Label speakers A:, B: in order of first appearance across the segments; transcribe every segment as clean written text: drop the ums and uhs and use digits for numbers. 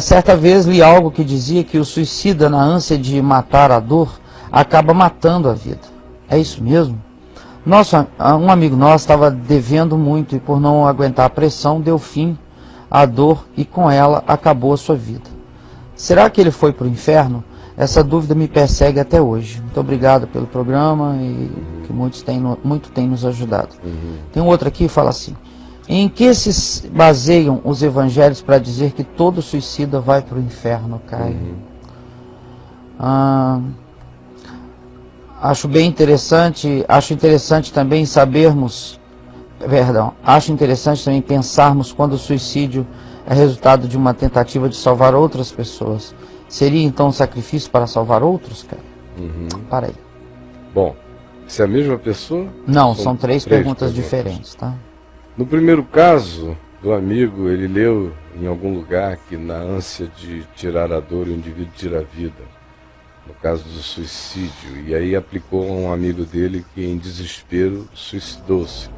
A: Certa vez li algo que dizia que o suicida, na ânsia de matar a dor, acaba matando a vida. É isso mesmo? Um amigo nosso estava devendo muito e, por não aguentar a pressão, deu fim à dor e com ela acabou a sua vida. Será que ele foi para o inferno? Essa dúvida me persegue até hoje. Muito obrigado pelo programa e que muito tem nos ajudado. Tem um outro aqui que fala assim: em que se baseiam os evangelhos para dizer que todo suicida vai para o inferno, Caio? Acho interessante também pensarmos quando o suicídio é resultado de uma tentativa de salvar outras pessoas. Seria então um sacrifício para salvar outros, cara? Para aí.
B: Bom, se é a mesma pessoa?
A: Não, são três perguntas diferentes, tá?
B: No primeiro caso do amigo, ele leu em algum lugar que na ânsia de tirar a dor, o indivíduo tira a vida. No caso do suicídio. E aí aplicou a um amigo dele que em desespero suicidou-se.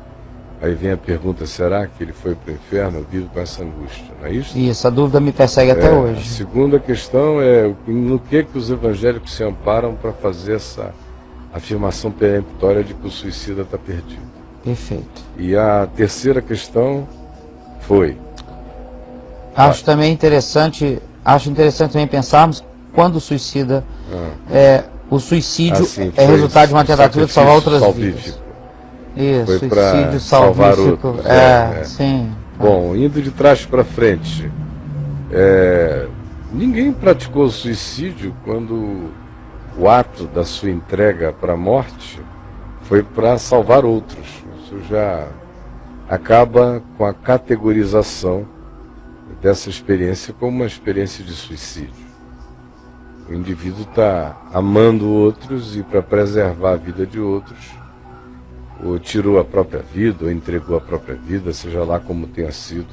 B: Aí vem a pergunta, será que ele foi para o inferno? Eu vivo com essa angústia, não é isso?
A: Isso, a dúvida me persegue até hoje.
B: A segunda questão é no que os evangélicos se amparam para fazer essa afirmação peremptória de que o suicida está perdido.
A: Perfeito.
B: E a terceira questão foi...
A: Acho interessante também pensarmos quando o suicida... o suicídio é resultado de uma tentativa de salvar outras vidas. Isso,
B: foi
A: suicídio
B: salvar outros.
A: Sim.
B: Bom, indo de trás para frente, ninguém praticou suicídio quando o ato da sua entrega para a morte foi para salvar outros. Isso já acaba com a categorização dessa experiência como uma experiência de suicídio. O indivíduo está amando outros e para preservar a vida de outros, ou tirou a própria vida, ou entregou a própria vida, seja lá como tenha sido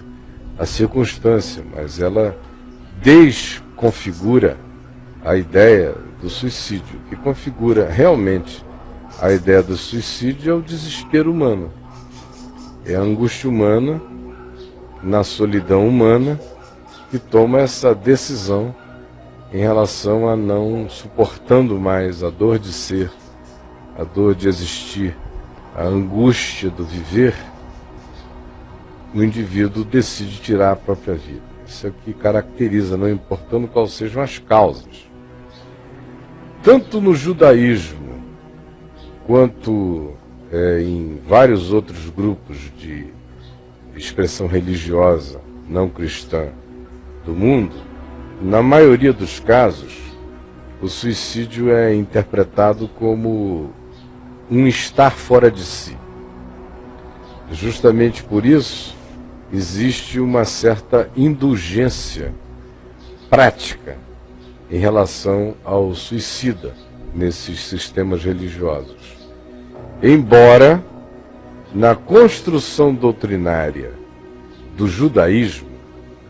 B: a circunstância, mas ela desconfigura a ideia do suicídio. O que configura realmente a ideia do suicídio é o desespero humano. É a angústia humana, na solidão humana, que toma essa decisão em relação a não suportando mais a dor de ser, a dor de existir, a angústia do viver, o indivíduo decide tirar a própria vida. Isso é o que caracteriza, não importando quais sejam as causas. Tanto no judaísmo, quanto em vários outros grupos de expressão religiosa não cristã do mundo, na maioria dos casos, o suicídio é interpretado como um estar fora de si. Justamente por isso, existe uma certa indulgência prática em relação ao suicida nesses sistemas religiosos. Embora, na construção doutrinária do judaísmo,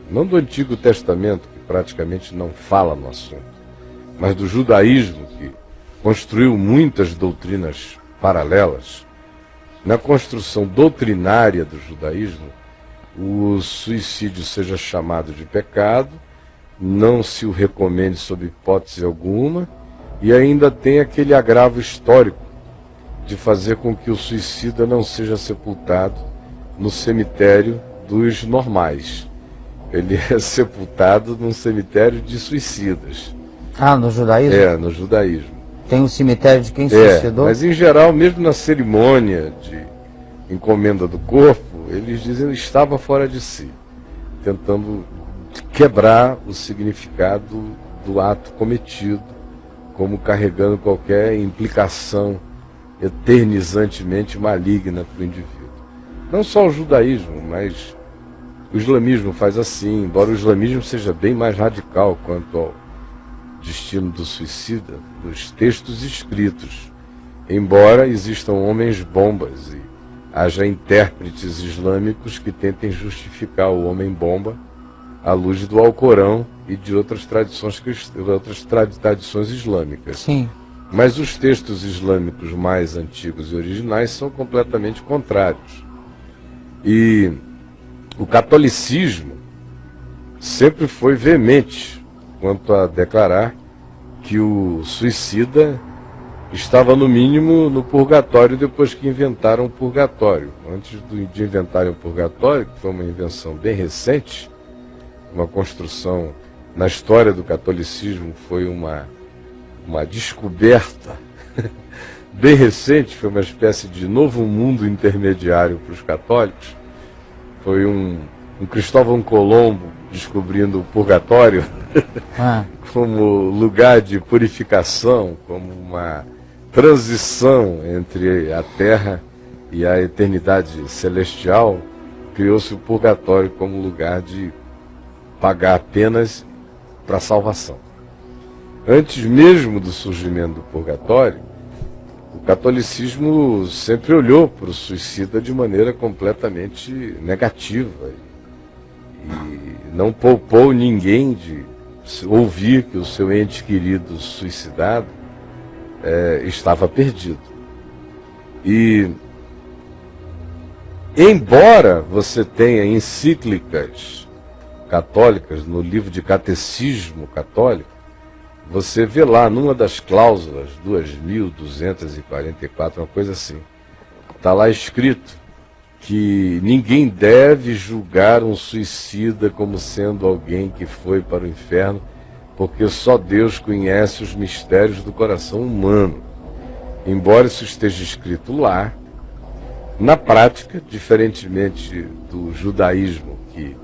B: não do Antigo Testamento, que praticamente não fala no assunto, mas do judaísmo, que construiu muitas doutrinas paralelas, na construção doutrinária do judaísmo, o suicídio seja chamado de pecado, não se o recomende sob hipótese alguma, e ainda tem aquele agravo histórico de fazer com que o suicida não seja sepultado no cemitério dos normais. Ele é sepultado num cemitério de suicidas.
A: No judaísmo?
B: No judaísmo.
A: Tem um cemitério de quem suicidou?
B: Mas em geral, mesmo na cerimônia de encomenda do corpo, eles dizem que estava fora de si, tentando quebrar o significado do ato cometido, como carregando qualquer implicação eternizantemente maligna para o indivíduo. Não só o judaísmo, mas o islamismo faz assim, embora o islamismo seja bem mais radical quanto ao destino do suicida, nos textos escritos, embora existam homens-bombas e haja intérpretes islâmicos que tentem justificar o homem-bomba à luz do Alcorão e de outras tradições islâmicas.
A: Sim.
B: Mas os textos islâmicos mais antigos e originais são completamente contrários. E o catolicismo sempre foi veemente quanto a declarar que o suicida estava, no mínimo, no purgatório depois que inventaram o purgatório. Antes de inventarem o purgatório, que foi uma invenção bem recente, uma construção na história do catolicismo, foi uma descoberta bem recente, foi uma espécie de novo mundo intermediário para os católicos. Foi um Cristóvão Colombo descobrindo o purgatório como lugar de purificação, como uma transição entre a terra e a eternidade celestial. Criou-se o purgatório como lugar de pagar penas para a salvação. Antes mesmo do surgimento do purgatório, o catolicismo sempre olhou para o suicida de maneira completamente negativa e não poupou ninguém de ouvir que o seu ente querido suicidado estava perdido. E, embora você tenha encíclicas católicas no livro de catecismo católico, você vê lá numa das cláusulas, 2244, uma coisa assim, está lá escrito que ninguém deve julgar um suicida como sendo alguém que foi para o inferno, porque só Deus conhece os mistérios do coração humano. Embora isso esteja escrito lá, na prática, diferentemente do judaísmo, que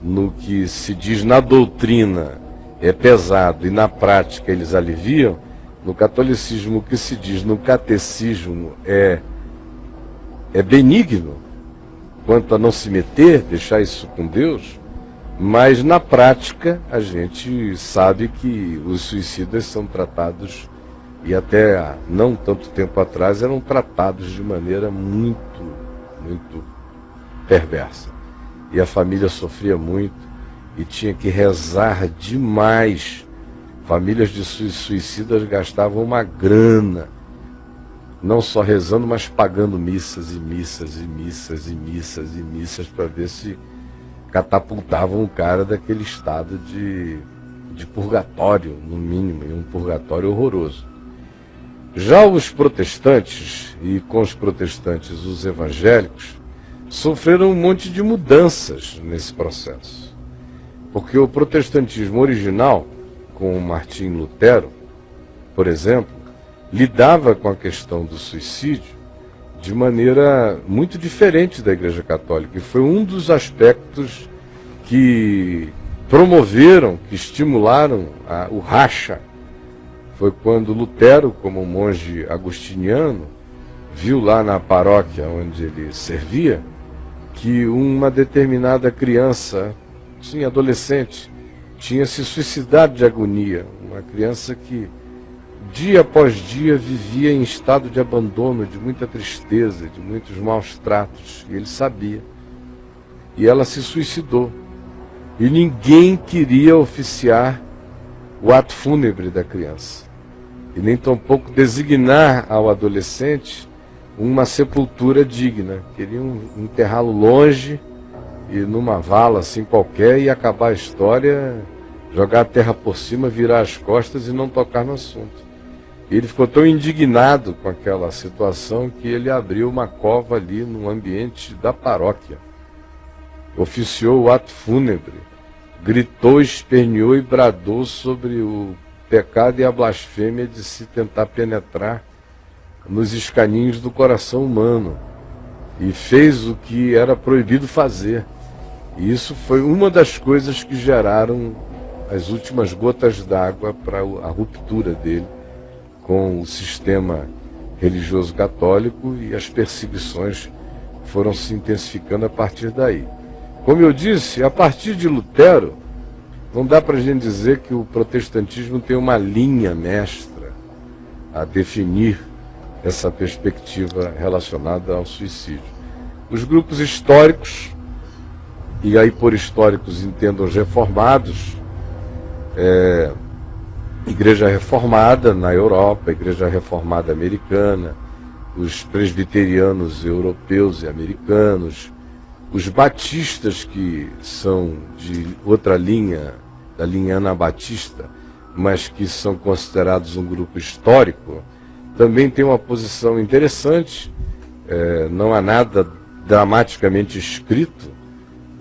B: no que se diz na doutrina é pesado e na prática eles aliviam, no catolicismo o que se diz no catecismo é benigno, quanto a não se meter, deixar isso com Deus, mas na prática a gente sabe que os suicidas são tratados, e até há não tanto tempo atrás eram tratados de maneira muito, muito perversa. E a família sofria muito e tinha que rezar demais. Famílias de suicidas gastavam uma grana, não só rezando, mas pagando missas e missas e missas e missas e missas para ver se catapultavam o cara daquele estado de purgatório, no mínimo, e um purgatório horroroso. Já os protestantes, e com os protestantes os evangélicos, sofreram um monte de mudanças nesse processo. Porque o protestantismo original, com Martim Lutero, por exemplo, lidava com a questão do suicídio de maneira muito diferente da Igreja Católica. E foi um dos aspectos que promoveram, que estimularam o racha. Foi quando Lutero, como um monge agostiniano, viu lá na paróquia onde ele servia, que uma determinada criança, sim, adolescente, tinha se suicidado de agonia. Uma criança que, dia após dia, vivia em estado de abandono, de muita tristeza, de muitos maus tratos. E ele sabia. E ela se suicidou. E ninguém queria oficiar o ato fúnebre da criança. E nem tampouco designar ao adolescente uma sepultura digna. Queriam enterrá-lo longe e numa vala assim qualquer e acabar a história, jogar a terra por cima, virar as costas e não tocar no assunto. E ele ficou tão indignado com aquela situação que ele abriu uma cova ali no ambiente da paróquia. Oficiou o ato fúnebre, gritou, esperneou e bradou sobre o pecado e a blasfêmia de se tentar penetrar nos escaninhos do coração humano. E fez o que era proibido fazer. E isso foi uma das coisas que geraram as últimas gotas d'água para a ruptura dele com o sistema religioso católico, e as perseguições foram se intensificando a partir daí. Como eu disse, a partir de Lutero, não dá para a gente dizer que o protestantismo tem uma linha mestra a definir essa perspectiva relacionada ao suicídio. Os grupos históricos, e aí por históricos entendam os reformados, Igreja Reformada na Europa, Igreja Reformada americana, os presbiterianos europeus e americanos, Os batistas, que são de outra linha, da linha anabatista, mas que são considerados um grupo histórico, também tem uma posição interessante. Não há nada dramaticamente escrito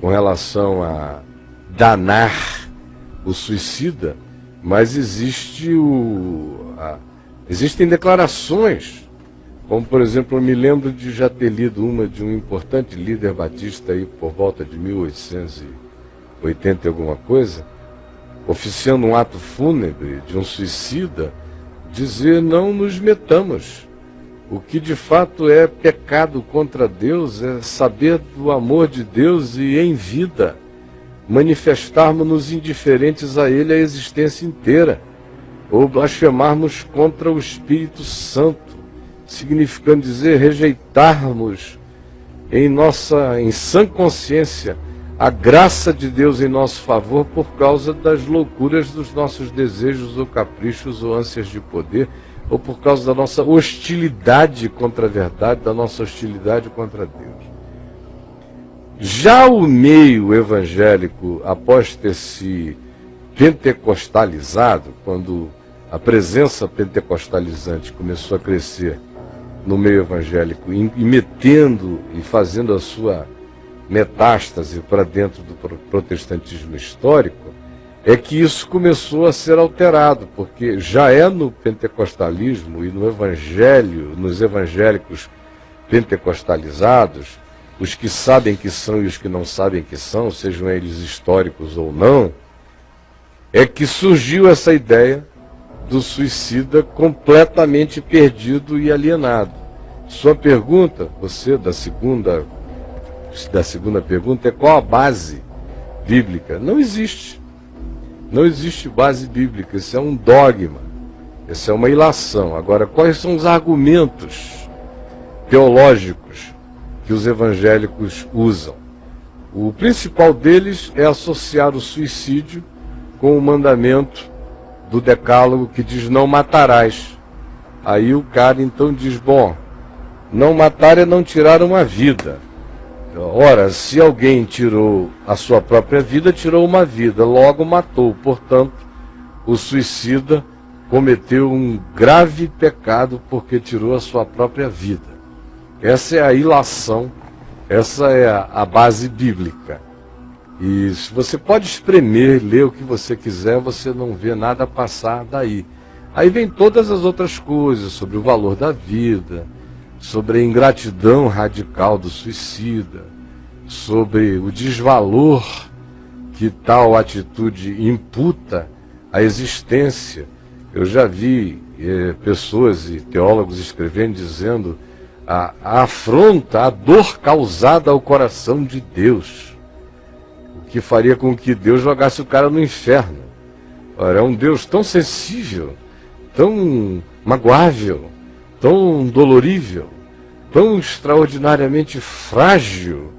B: com relação a danar o suicida, mas existem declarações, como por exemplo, eu me lembro de já ter lido uma de um importante líder batista aí por volta de 1880 e alguma coisa, oficiando um ato fúnebre de um suicida, dizer: não nos metamos. O que de fato é pecado contra Deus é saber do amor de Deus e em vida manifestarmos-nos indiferentes a Ele a existência inteira, ou blasfemarmos contra o Espírito Santo, significando dizer rejeitarmos em sã consciência a graça de Deus em nosso favor por causa das loucuras dos nossos desejos ou caprichos ou ânsias de poder, ou por causa da nossa hostilidade contra a verdade, da nossa hostilidade contra Deus. Já o meio evangélico, após ter se pentecostalizado, quando a presença pentecostalizante começou a crescer no meio evangélico, e metendo e fazendo a sua metástase para dentro do protestantismo histórico, é que isso começou a ser alterado, porque já é no pentecostalismo e no evangelho, nos evangélicos pentecostalizados, os que sabem que são e os que não sabem que são, sejam eles históricos ou não, é que surgiu essa ideia do suicida completamente perdido e alienado. Sua pergunta, você da segunda pergunta, é qual a base bíblica? Não existe. Não existe base bíblica, isso é um dogma, isso é uma ilação. Agora, quais são os argumentos teológicos que os evangélicos usam? O principal deles é associar o suicídio com o mandamento do decálogo que diz: não matarás. Aí o cara então diz: bom, não matar é não tirar uma vida. Ora, se alguém tirou a sua própria vida, tirou uma vida, logo matou. Portanto, o suicida cometeu um grave pecado porque tirou a sua própria vida. Essa é a ilação, essa é a base bíblica. E se você pode espremer, ler o que você quiser, você não vê nada passar daí. Aí vem todas as outras coisas sobre o valor da vida, sobre a ingratidão radical do suicida, sobre o desvalor que tal atitude imputa à existência. Eu já vi pessoas e teólogos escrevendo, dizendo a afronta, a dor causada ao coração de Deus, o que faria com que Deus jogasse o cara no inferno. Ora, é um Deus tão sensível, tão magoável, tão dolorível, tão extraordinariamente frágil,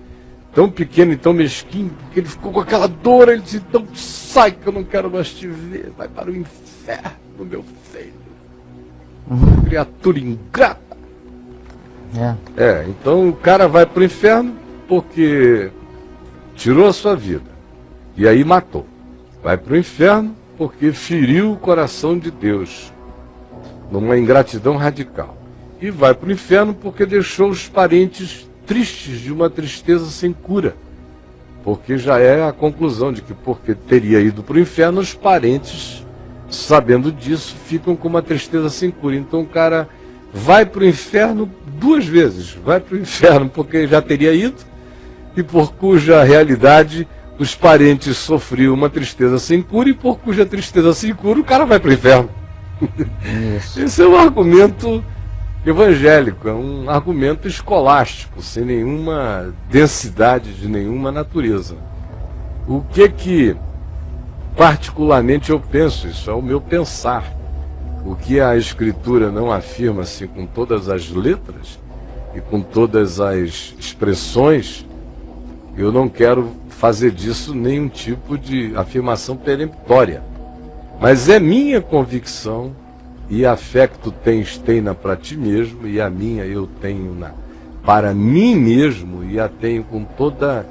B: tão pequeno e tão mesquinho, porque ele ficou com aquela dor. Ele disse: então sai que eu não quero mais te ver, vai para o inferno, meu filho, criatura ingrata. Então o cara vai para o inferno porque tirou a sua vida e aí matou. Vai para o inferno porque feriu o coração de Deus numa ingratidão radical. E vai para o inferno porque deixou os parentes tristes de uma tristeza sem cura. Porque já é a conclusão de que, porque teria ido para o inferno, os parentes, sabendo disso, ficam com uma tristeza sem cura. Então o cara vai para o inferno duas vezes. Vai para o inferno porque já teria ido, e por cuja realidade os parentes sofriam uma tristeza sem cura, e por cuja tristeza sem cura o cara vai para o inferno. Esse é um argumento evangélico, é um argumento escolástico, sem nenhuma densidade de nenhuma natureza. O que particularmente eu penso, isso é o meu pensar, o que a Escritura não afirma assim com todas as letras e com todas as expressões, eu não quero fazer disso nenhum tipo de afirmação peremptória. Mas é minha convicção, e a fé que tu tens, tem-na para ti mesmo, e a minha eu tenho para mim mesmo, e a tenho com toda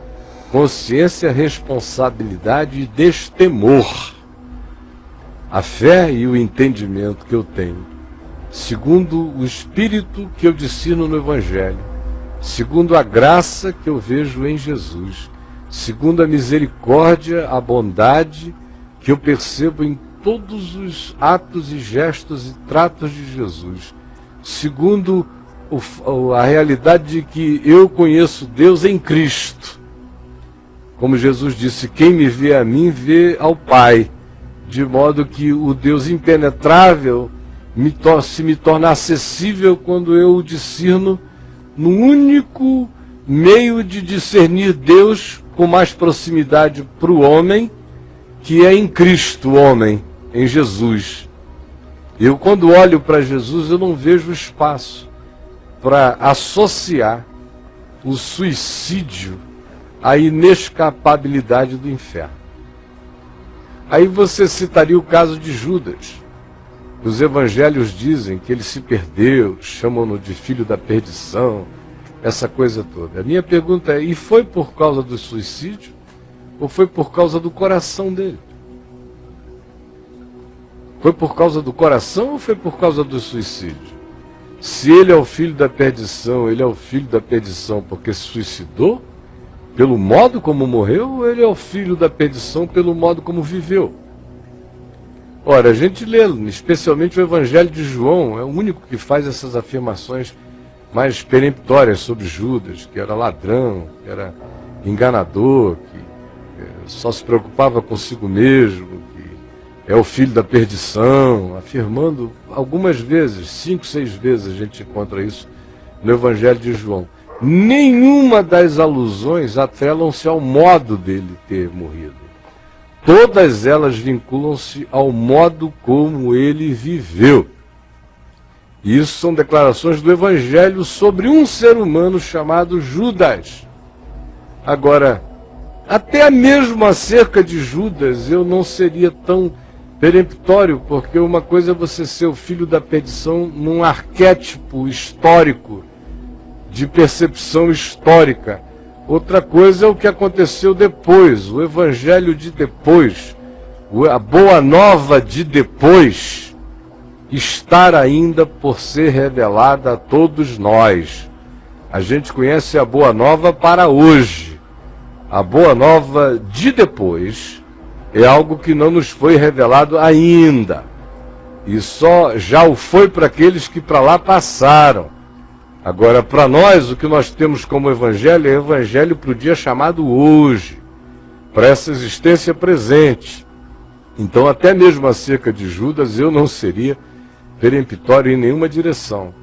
B: consciência, responsabilidade e destemor. A fé e o entendimento que eu tenho, segundo o Espírito que eu discerno no Evangelho, segundo a graça que eu vejo em Jesus, segundo a misericórdia, a bondade que eu percebo em todos os atos e gestos e tratos de Jesus, segundo a realidade de que eu conheço Deus em Cristo. Como Jesus disse, quem me vê a mim, vê ao Pai, de modo que o Deus impenetrável se me torna acessível quando eu o discerno no único meio de discernir Deus com mais proximidade para o homem, que é em Cristo, o homem, em Jesus. Eu, quando olho para Jesus, eu não vejo espaço para associar o suicídio à inescapabilidade do inferno. Aí você citaria o caso de Judas. Os evangelhos dizem que ele se perdeu, chamam-no de filho da perdição, essa coisa toda. A minha pergunta é, e foi por causa do suicídio ou foi por causa do coração dele? Foi por causa do coração ou foi por causa do suicídio? Se ele é o filho da perdição, ele é o filho da perdição porque se suicidou? Pelo modo como morreu, ou ele é o filho da perdição pelo modo como viveu? Ora, a gente lê, especialmente o Evangelho de João, é o único que faz essas afirmações mais peremptórias sobre Judas, que era ladrão, que era enganador, que só se preocupava consigo mesmo, que é o filho da perdição, afirmando algumas vezes, 5, 6 vezes a gente encontra isso no Evangelho de João. Nenhuma das alusões atrelam-se ao modo dele ter morrido. Todas elas vinculam-se ao modo como ele viveu. E isso são declarações do Evangelho sobre um ser humano chamado Judas. Agora, até mesmo acerca de Judas, eu não seria tão peremptório, porque uma coisa é você ser o filho da perdição num arquétipo histórico, de percepção histórica. Outra coisa é o que aconteceu depois, o evangelho de depois, a boa nova de depois, estar ainda por ser revelada a todos nós. A gente conhece a boa nova para hoje. A boa nova de depois é algo que não nos foi revelado ainda. E só já o foi para aqueles que para lá passaram. Agora, para nós, o que nós temos como evangelho é evangelho para o dia chamado hoje, para essa existência presente. Então, até mesmo acerca de Judas, eu não seria peremptório em nenhuma direção.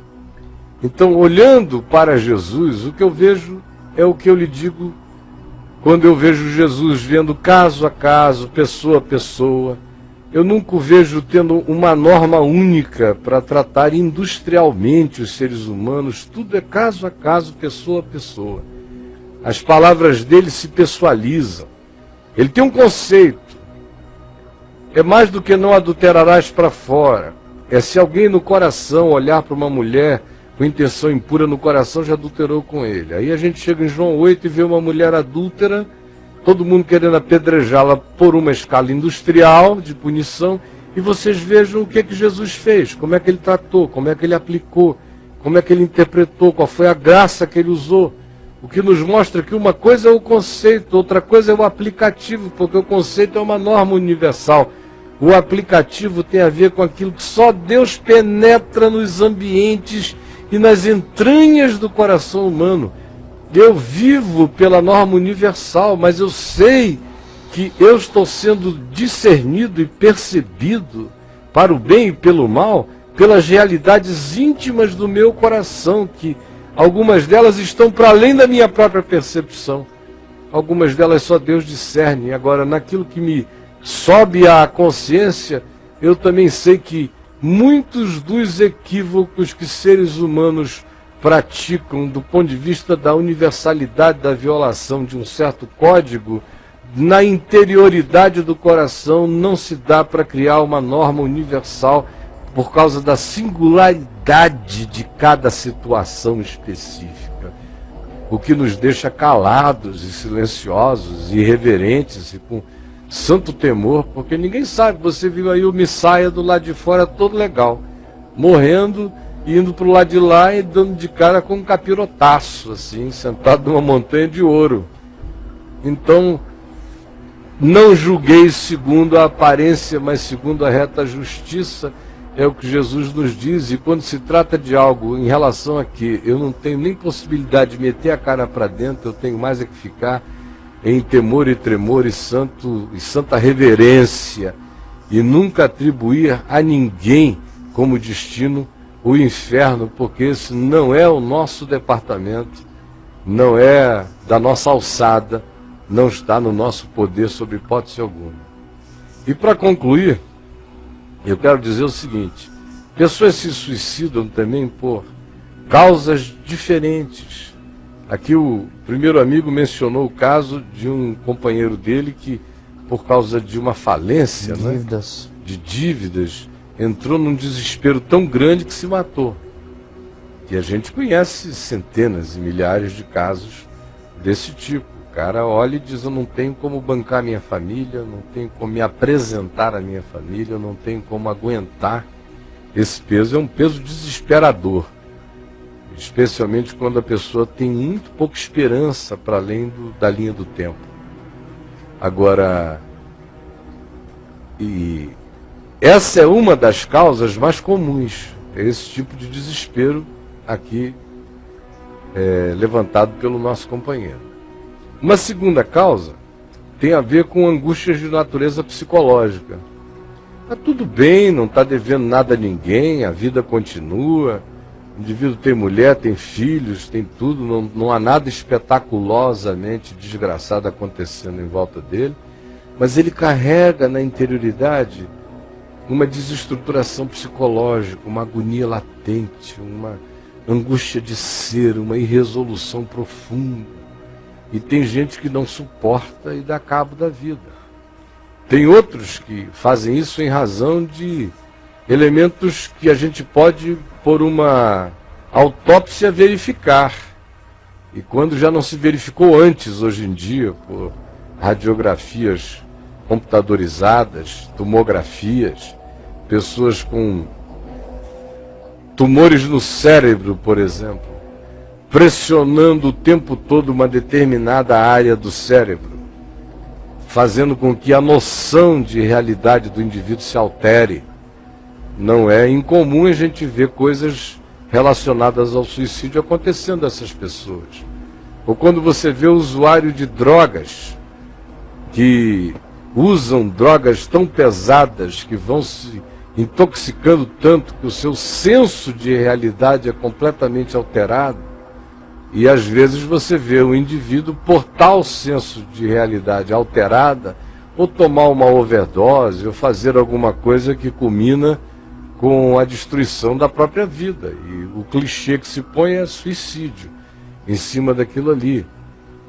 B: Então, olhando para Jesus, o que eu vejo é o que eu lhe digo quando eu vejo Jesus vendo caso a caso, pessoa a pessoa. Eu nunca o vejo tendo uma norma única para tratar industrialmente os seres humanos. Tudo é caso a caso, pessoa a pessoa. As palavras dele se pessoalizam. Ele tem um conceito. É mais do que não adulterarás para fora. É se alguém no coração olhar para uma mulher com intenção impura no coração, já adulterou com ele. Aí a gente chega em João 8 e vê uma mulher adúltera, todo mundo querendo apedrejá-la por uma escala industrial de punição, e vocês vejam o que Jesus fez, como é que ele tratou, como é que ele aplicou, como é que ele interpretou, qual foi a graça que ele usou. O que nos mostra que uma coisa é o conceito, outra coisa é o aplicativo, porque o conceito é uma norma universal. O aplicativo tem a ver com aquilo que só Deus penetra nos ambientes e nas entranhas do coração humano. Eu vivo pela norma universal, mas eu sei que eu estou sendo discernido e percebido para o bem e pelo mal, pelas realidades íntimas do meu coração, que algumas delas estão para além da minha própria percepção. Algumas delas só Deus discerne. Agora, naquilo que me sobe à consciência, eu também sei que muitos dos equívocos que seres humanos praticam do ponto de vista da universalidade da violação de um certo código, na interioridade do coração não se dá para criar uma norma universal por causa da singularidade de cada situação específica. o que nos deixa calados e silenciosos, e irreverentes e com santo temor, porque ninguém sabe. Você viu aí o Missaia do lado de fora todo legal, morrendo, indo para o lado de lá e dando de cara com um capirotaço, assim, sentado numa montanha de ouro. Então, não julgueis segundo a aparência, mas segundo a reta justiça, é o que Jesus nos diz. E quando se trata de algo em relação a que eu não tenho nem possibilidade de meter a cara para dentro, eu tenho mais é que ficar em temor e tremor e santa reverência, e nunca atribuir a ninguém como destino o inferno, porque esse não é o nosso departamento, não é da nossa alçada, não está no nosso poder sob hipótese alguma. E para concluir, eu quero dizer o seguinte: pessoas se suicidam também por causas diferentes. Aqui o primeiro amigo mencionou o caso de um companheiro dele que, por causa de uma falência, de dívidas, entrou num desespero tão grande que se matou. E a gente conhece centenas e milhares de casos desse tipo. O cara olha e diz: eu não tenho como bancar minha família, não tenho como me apresentar à minha família, eu não tenho como aguentar esse peso. É um peso desesperador, especialmente quando a pessoa tem muito pouca esperança para além da linha do tempo. Agora, e essa é uma das causas mais comuns, é esse tipo de desespero aqui levantado pelo nosso companheiro. Uma segunda causa tem a ver com angústias de natureza psicológica. Está tudo bem, não está devendo nada a ninguém, a vida continua, o indivíduo tem mulher, tem filhos, tem tudo, não há nada espetaculosamente desgraçado acontecendo em volta dele, mas ele carrega na interioridade uma desestruturação psicológica, uma agonia latente, uma angústia de ser, uma irresolução profunda. E tem gente que não suporta e dá cabo da vida. Tem outros que fazem isso em razão de elementos que a gente pode, por uma autópsia, verificar. E quando já não se verificou antes, hoje em dia, por radiografias computadorizadas, tomografias, pessoas com tumores no cérebro, por exemplo, pressionando o tempo todo uma determinada área do cérebro, fazendo com que a noção de realidade do indivíduo se altere. Não é incomum a gente ver coisas relacionadas ao suicídio acontecendo a essas pessoas. Ou quando você vê o usuário de drogas, que usam drogas tão pesadas, que vão se intoxicando tanto que o seu senso de realidade é completamente alterado. E às vezes você vê o indivíduo, por tal senso de realidade alterada, ou tomar uma overdose, ou fazer alguma coisa que culmina com a destruição da própria vida. E o clichê que se põe é suicídio em cima daquilo ali.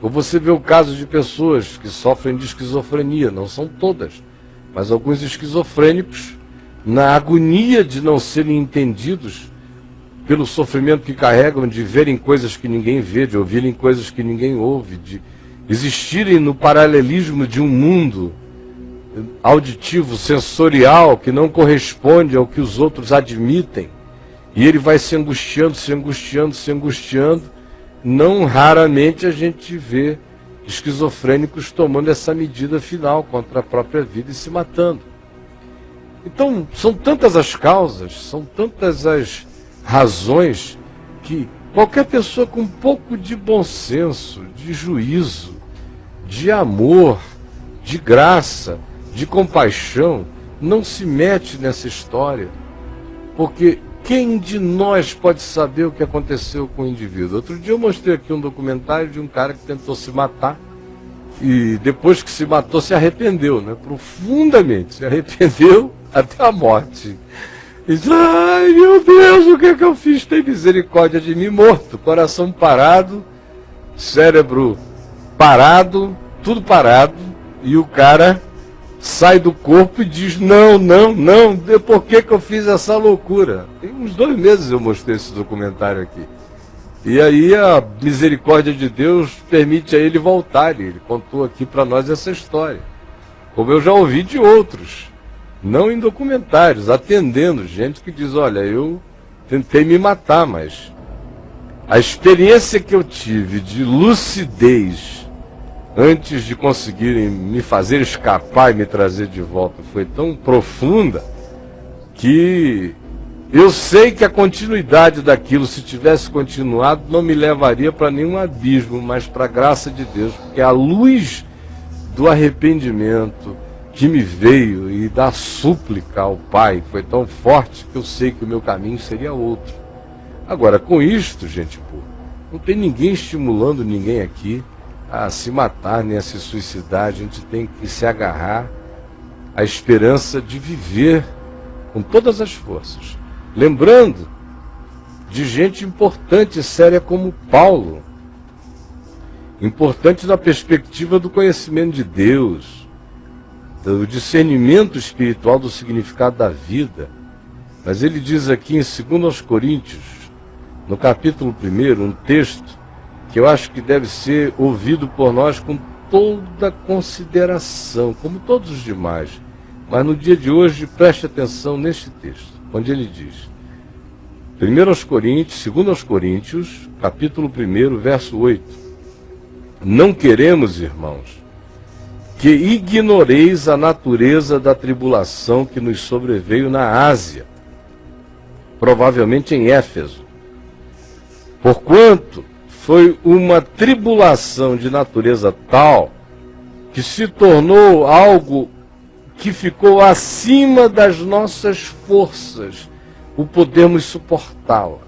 B: Ou você vê o caso de pessoas que sofrem de esquizofrenia, não são todas, mas alguns esquizofrênicos, na agonia de não serem entendidos pelo sofrimento que carregam, de verem coisas que ninguém vê, de ouvirem coisas que ninguém ouve, de existirem no paralelismo de um mundo auditivo, sensorial, que não corresponde ao que os outros admitem, e ele vai se angustiando, se angustiando, se angustiando. Não raramente a gente vê esquizofrênicos tomando essa medida final contra a própria vida e se matando. Então, são tantas as causas, são tantas as razões, que qualquer pessoa com um pouco de bom senso, de juízo, de amor, de graça, de compaixão, não se mete nessa história, porque quem de nós pode saber o que aconteceu com o indivíduo? Outro dia eu mostrei aqui um documentário de um cara que tentou se matar e depois que se matou se arrependeu, né? Profundamente, se arrependeu até a morte. E diz: ai meu Deus, o que é que eu fiz? Tem misericórdia de mim, morto, coração parado, cérebro parado, tudo parado, e o cara sai do corpo e diz: não, por que eu fiz essa loucura? Tem uns 2 meses eu mostrei esse documentário aqui. E aí a misericórdia de Deus permite a ele voltar. Ele contou aqui para nós essa história, como eu já ouvi de outros, não em documentários, atendendo gente que diz: olha, eu tentei me matar, mas a experiência que eu tive de lucidez antes de conseguirem me fazer escapar e me trazer de volta foi tão profunda que eu sei que a continuidade daquilo, se tivesse continuado, não me levaria para nenhum abismo, mas para a graça de Deus, porque a luz do arrependimento que me veio e da súplica ao Pai foi tão forte que eu sei que o meu caminho seria outro. Agora, com isto, gente, não tem ninguém estimulando ninguém aqui a se matar nem a se suicidar. A gente tem que se agarrar à esperança de viver com todas as forças. Lembrando de gente importante e séria como Paulo, importante na perspectiva do conhecimento de Deus, do discernimento espiritual do significado da vida. Mas ele diz aqui em 2 Coríntios, no capítulo 1, um texto que eu acho que deve ser ouvido por nós com toda consideração, como todos os demais. Mas no dia de hoje, preste atenção neste texto, onde ele diz, 2 Coríntios, capítulo 1, verso 8, não queremos, irmãos, que ignoreis a natureza da tribulação que nos sobreveio na Ásia, provavelmente em Éfeso, porquanto foi uma tribulação de natureza tal que se tornou algo que ficou acima das nossas forças, o podermos suportá-la,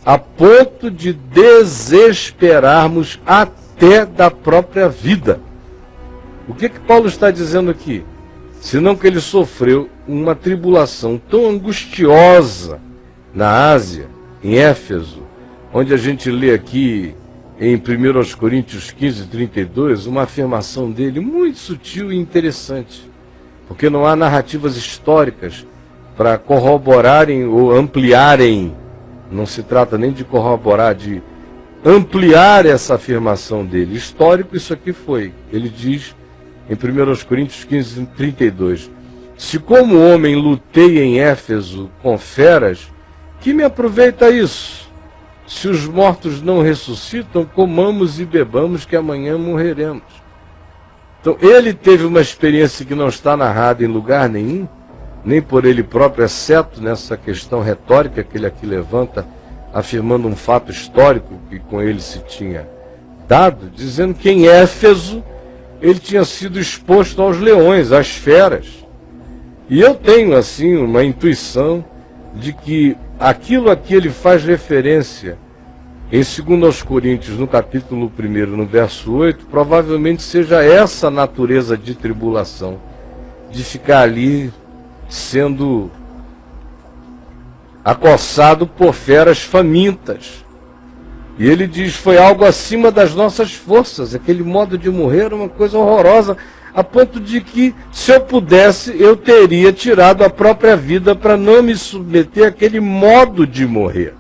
B: a ponto de desesperarmos até da própria vida. O que Paulo está dizendo aqui? Senão que ele sofreu uma tribulação tão angustiosa na Ásia, em Éfeso, onde a gente lê aqui em 1 Coríntios 15, 32, uma afirmação dele muito sutil e interessante, porque não há narrativas históricas para corroborarem ou ampliarem, não se trata nem de corroborar, de ampliar essa afirmação dele. Histórico isso aqui foi. Ele diz em 1 Coríntios 15, 32, se como homem lutei em Éfeso com feras, que me aproveita isso? Se os mortos não ressuscitam, comamos e bebamos, que amanhã morreremos. Então ele teve uma experiência que não está narrada em lugar nenhum, nem por ele próprio, exceto nessa questão retórica que ele aqui levanta, afirmando um fato histórico que com ele se tinha dado, dizendo que em Éfeso ele tinha sido exposto aos leões, às feras. E eu tenho, assim, uma intuição de que aquilo a que ele faz referência em 2 Coríntios, no capítulo 1, no verso 8, provavelmente seja essa natureza de tribulação, de ficar ali sendo acossado por feras famintas. E ele diz, foi algo acima das nossas forças, aquele modo de morrer era uma coisa horrorosa, a ponto de que, se eu pudesse, eu teria tirado a própria vida para não me submeter àquele modo de morrer.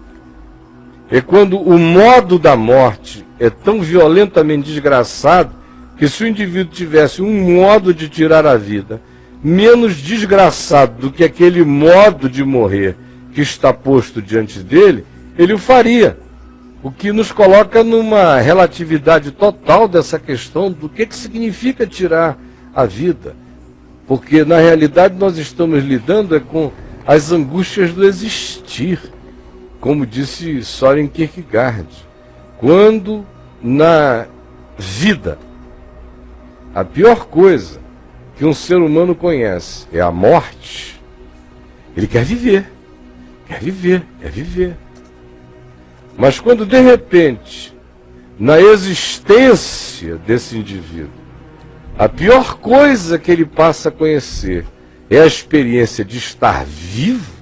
B: É quando o modo da morte é tão violentamente desgraçado, que se o indivíduo tivesse um modo de tirar a vida menos desgraçado do que aquele modo de morrer que está posto diante dele, ele o faria. O que nos coloca numa relatividade total dessa questão do que significa tirar a vida. Porque, na realidade, nós estamos lidando com as angústias do existir, como disse Søren Kierkegaard. Quando na vida a pior coisa que um ser humano conhece é a morte, ele quer viver, quer viver, quer viver. Mas quando de repente, na existência desse indivíduo, a pior coisa que ele passa a conhecer é a experiência de estar vivo,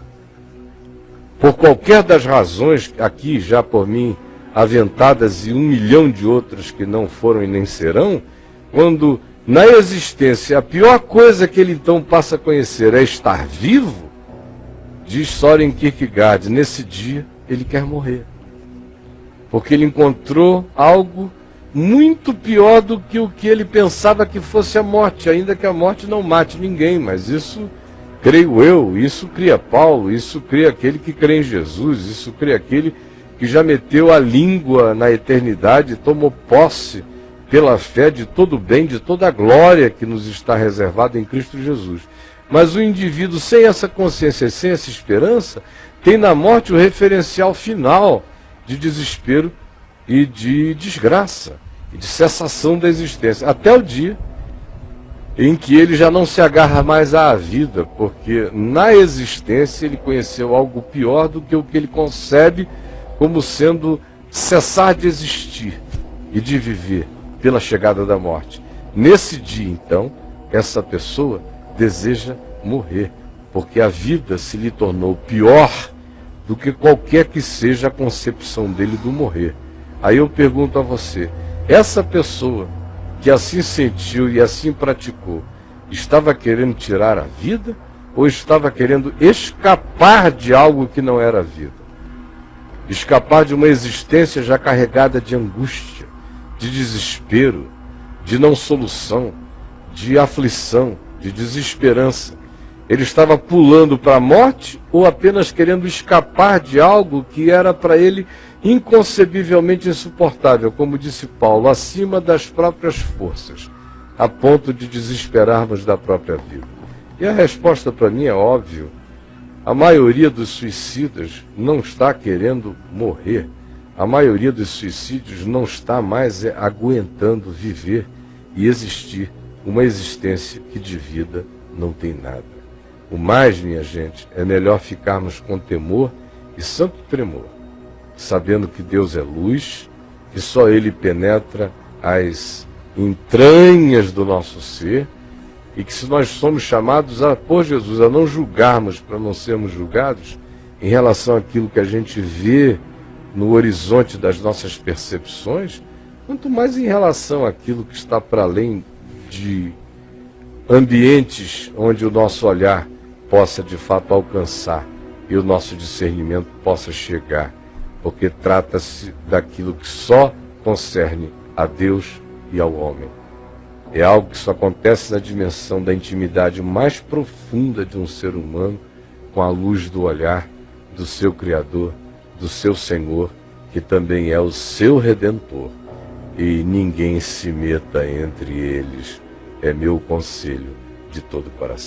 B: por qualquer das razões aqui já por mim aventadas e 1 milhão de outras que não foram e nem serão, quando na existência a pior coisa que ele então passa a conhecer é estar vivo, diz Søren Kierkegaard, nesse dia ele quer morrer. porque ele encontrou algo muito pior do que o que ele pensava que fosse a morte, ainda que a morte não mate ninguém, mas isso, creio eu, isso cria Paulo, isso cria aquele que crê em Jesus, isso cria aquele que já meteu a língua na eternidade, tomou posse pela fé de todo o bem, de toda a glória que nos está reservada em Cristo Jesus. Mas o indivíduo sem essa consciência, sem essa esperança, tem na morte o referencial final de desespero e de desgraça, e de cessação da existência, até o dia em que ele já não se agarra mais à vida, porque na existência ele conheceu algo pior do que o que ele concebe como sendo cessar de existir e de viver pela chegada da morte. Nesse dia, então, essa pessoa deseja morrer, porque a vida se lhe tornou pior do que qualquer que seja a concepção dele do morrer. Aí eu pergunto a você, essa pessoa que assim sentiu e assim praticou, estava querendo tirar a vida ou estava querendo escapar de algo que não era vida? Escapar de uma existência já carregada de angústia, de desespero, de não solução, de aflição, de desesperança. Ele estava pulando para a morte ou apenas querendo escapar de algo que era para ele inconcebivelmente insuportável, como disse Paulo, acima das próprias forças, a ponto de desesperarmos da própria vida? E a resposta para mim é óbvia. A maioria dos suicidas não está querendo morrer. A maioria dos suicídios não está mais aguentando viver e existir uma existência que de vida não tem nada. O mais, minha gente, é melhor ficarmos com temor e santo tremor, sabendo que Deus é luz, que só Ele penetra as entranhas do nosso ser, e que se nós somos chamados por Jesus a não julgarmos para não sermos julgados em relação àquilo que a gente vê no horizonte das nossas percepções, quanto mais em relação àquilo que está para além de ambientes onde o nosso olhar possa de fato alcançar e o nosso discernimento possa chegar, porque trata-se daquilo que só concerne a Deus e ao homem. É algo que só acontece na dimensão da intimidade mais profunda de um ser humano com a luz do olhar do seu Criador, do seu Senhor, que também é o seu Redentor. E ninguém se meta entre eles, é meu conselho de todo o coração.